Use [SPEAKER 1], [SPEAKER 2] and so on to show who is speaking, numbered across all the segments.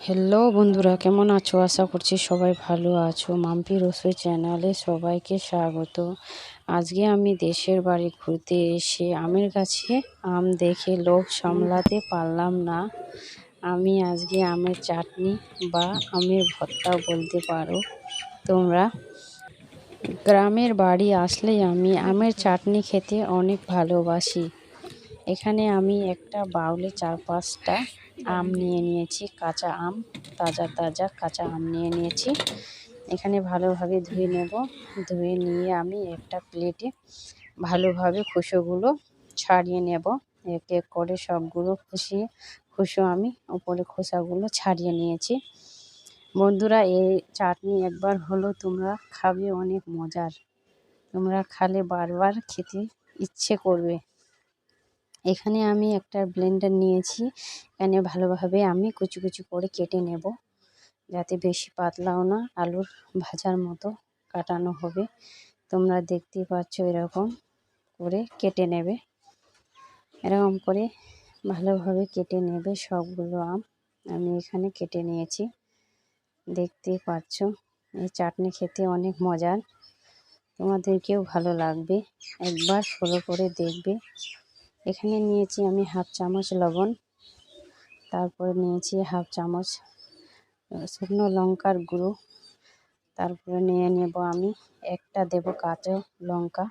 [SPEAKER 1] Hello বন্ধুরা, কেমন আছো? আশা করছি সবাই ভালো আছো। মাম্পি রসোই চ্যানেলে সবাইকে স্বাগত। আজকে আমি দেশের বাড়ি ঘুরতে এসে আমের গাছে আম দেখে লোভ সামলাতে পারলাম না। আমি আজকে আমের চাটনি বা আমের ভর্তা বলতে পারো তোমরা। গ্রামের বাড়ি আসলেই আমি আমের চাটনি খেতে অনেক ভালোবাসি। এখানে আমি একটা বাউলে 4-5টা আম নিয়ে নিয়েছি, কাঁচা আম, তাজা তাজা কাঁচা আম নিয়ে নিয়েছি। এখানে ভালোভাবে ধুয়ে নেব। ধুয়ে নিয়ে আমি একটা প্লেটে ভালোভাবে খোসাগুলো ছাড়িয়ে নেব। এক এক করে সবগুলো খোসা আমি উপরে খোসাগুলো ছাড়িয়ে নিয়েছি। বন্ধুরা, এই চাটনি একবার হলো তোমরা খাবে, অনেক মজার। তোমরা খালে বারবার খেতে ইচ্ছে করবে। এখানে আমি একটা ব্লেন্ডার নিয়েছি। এখানে ভালোভাবে আমি কুচি কুচি করে কেটে নেব, যাতে বেশি পাতলাও না, আলুর ভাজার মতো কাটানো হবে। তোমরা দেখতেই পাচ্ছ, এরকম করে কেটে নেবে। এরকম করে ভালোভাবে কেটে নেবে সবগুলো আম। আমি এখানে কেটে নিয়েছি, দেখতেই পাচ্ছ। এই চাটনি খেতে অনেক মজার, তোমাদেরকেও ভালো লাগবে, একবার ফলো করে দেখবে। এখানে নিয়েছি আমি 1/2 চামচ লবণ, তারপরে নিয়েছি 1/2 চামচ শুকনো লঙ্কার গুঁড়ো, তারপরে নিয়ে নেব আমি একটা দেব কাঁচা লঙ্কা,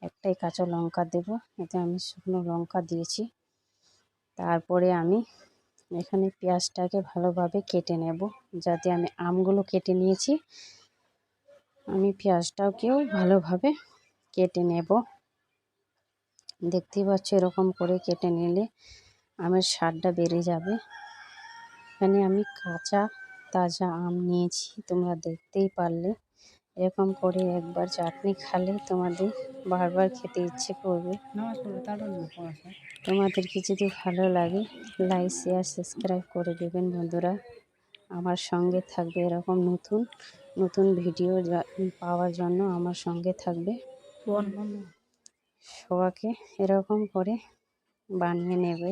[SPEAKER 1] একটাই কাঁচা লঙ্কা দেব, এতে আমি শুকনো লঙ্কা দিয়েছি। তারপরে আমি এখানে পেঁয়াজটাকে ভালোভাবে কেটে নেব, যাতে আমি আমগুলো কেটে নিয়েছি, আমি পেঁয়াজটাকেও ভালোভাবে কেটে নেব। দেখতেই পাচ্ছ, এরকম করে কেটে নিলে আমের স্বাদটা বেড়ে যাবে। এখানে আমি কাঁচা তাজা আম নিয়েছি, তোমরা দেখতেই পারলে। এরকম করে একবার চাটনি খালে তোমাদের বারবার খেতে ইচ্ছে করবে। তোমাদেরকে যদি ভালো লাগে, লাইক শেয়ার সাবস্ক্রাইব করে দেবেন বন্ধুরা। আমার সঙ্গে থাকবে, এরকম নতুন নতুন ভিডিও পাওয়ার জন্য আমার সঙ্গে থাকবে। সবাইকে এরকম করে বানিয়ে নেবে।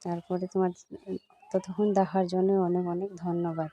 [SPEAKER 1] তারপরে ততক্ষণ দেখার জন্য অনেক অনেক ধন্যবাদ।